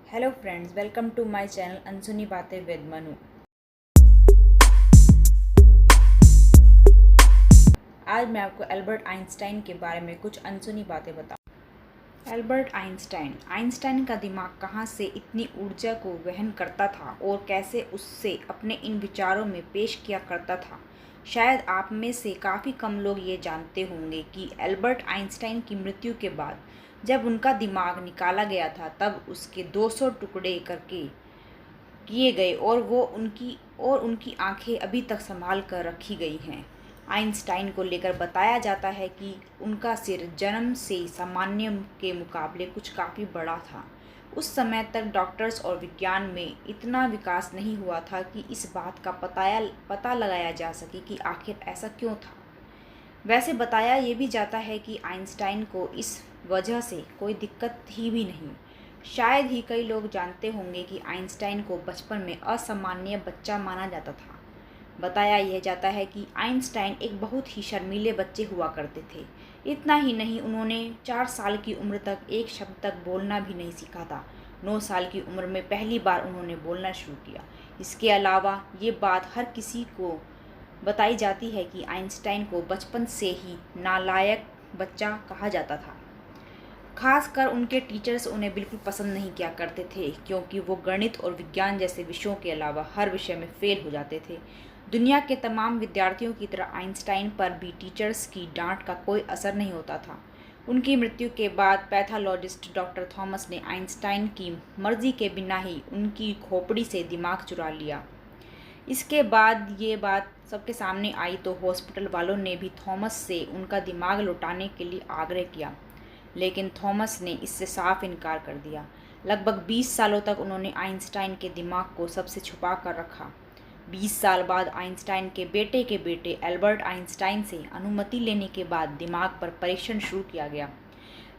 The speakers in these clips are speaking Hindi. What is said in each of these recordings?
Hello friends, welcome to my channel अनसुनी बातें विद मनु। आज मैं आपको एल्बर्ट आइंस्टाइन के बारे में कुछ अनसुनी बातें बताऊं। एल्बर्ट आइंस्टाइन का दिमाग कहाँ से इतनी ऊर्जा को वहन करता था और कैसे उससे अपने इन विचारों में पेश किया करता था। शायद आप में से काफ़ी कम लोग ये जानते होंगे कि एल्बर्ट आइंस्टाइन की मृत्यु के बाद जब उनका दिमाग निकाला गया था तब उसके 200 टुकड़े करके किए गए और उनकी आंखें अभी तक संभाल कर रखी गई हैं। आइंस्टाइन को लेकर बताया जाता है कि उनका सिर जन्म से सामान्य के मुकाबले कुछ काफ़ी बड़ा था। उस समय तक डॉक्टर्स और विज्ञान में इतना विकास नहीं हुआ था कि इस बात का पता लगाया जा सके कि आखिर ऐसा क्यों था। वैसे बताया ये भी जाता है कि आइंस्टाइन को इस वजह से कोई दिक्कत थी भी नहीं। शायद ही कई लोग जानते होंगे कि आइंस्टाइन को बचपन में असामान्य बच्चा माना जाता था। बताया यह जाता है कि आइंस्टाइन एक बहुत ही शर्मीले बच्चे हुआ करते थे। इतना ही नहीं, उन्होंने 4 साल की उम्र तक एक शब्द तक बोलना भी नहीं सीखा था। 9 साल की उम्र में पहली बार उन्होंने बोलना शुरू किया। इसके अलावा ये बात हर किसी को बताई जाती है कि आइंस्टाइन को बचपन से ही नालायक बच्चा कहा जाता था। खासकर उनके टीचर्स उन्हें बिल्कुल पसंद नहीं किया करते थे क्योंकि वो गणित और विज्ञान जैसे विषयों के अलावा हर विषय में फेल हो जाते थे। दुनिया के तमाम विद्यार्थियों की तरह आइंस्टाइन पर भी टीचर्स की डांट का कोई असर नहीं होता था। उनकी मृत्यु के बाद पैथोलॉजिस्ट डॉक्टर थॉमस ने आइंस्टाइन की मर्जी के बिना ही उनकी खोपड़ी से दिमाग चुरा लिया। इसके बाद ये बात सबके सामने आई तो हॉस्पिटल वालों ने भी थॉमस से उनका दिमाग लौटाने के लिए आग्रह किया, लेकिन थॉमस ने इससे साफ इनकार कर दिया। लगभग 20 सालों तक उन्होंने आइंस्टाइन के दिमाग को सबसे छुपा कर रखा। 20 साल बाद आइंस्टाइन के बेटे एल्बर्ट आइंस्टाइन से अनुमति लेने के बाद दिमाग पर परीक्षण शुरू किया गया।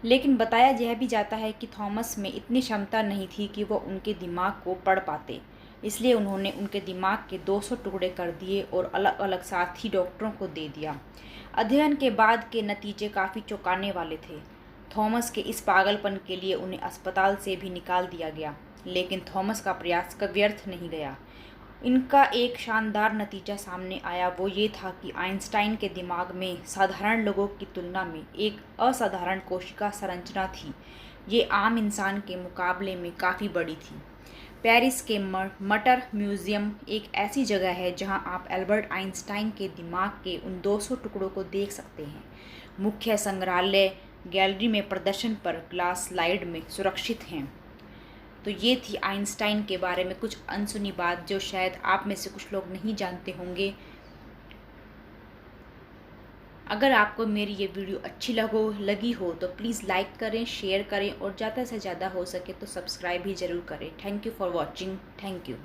लेकिन बताया यह भी जाता है कि थॉमस में इतनी क्षमता नहीं थी कि वो उनके दिमाग को पढ़ पाते, इसलिए उन्होंने उनके दिमाग के 200 टुकड़े कर दिए और अलग अलग साथी डॉक्टरों को दे दिया। अध्ययन के बाद के नतीजे काफ़ी चौंकाने वाले थे। थॉमस के इस पागलपन के लिए उन्हें अस्पताल से भी निकाल दिया गया, लेकिन थॉमस का प्रयास व्यर्थ नहीं गया। इनका एक शानदार नतीजा सामने आया, वो ये था कि आइंस्टाइन के दिमाग में साधारण लोगों की तुलना में एक असाधारण कोशिका संरचना थी। ये आम इंसान के मुकाबले में काफ़ी बड़ी थी। पेरिस के मटर म्यूज़ियम एक ऐसी जगह है जहां आप एल्बर्ट आइंस्टाइन के दिमाग के उन 200 टुकड़ों को देख सकते हैं। मुख्य संग्रहालय गैलरी में प्रदर्शन पर ग्लास स्लाइड में सुरक्षित हैं। तो ये थी आइंस्टाइन के बारे में कुछ अनसुनी बात जो शायद आप में से कुछ लोग नहीं जानते होंगे। अगर आपको मेरी ये वीडियो अच्छी लगी हो तो प्लीज़ लाइक करें, शेयर करें और ज़्यादा से ज़्यादा हो सके तो सब्सक्राइब भी ज़रूर करें। Thank you for watching. Thank you.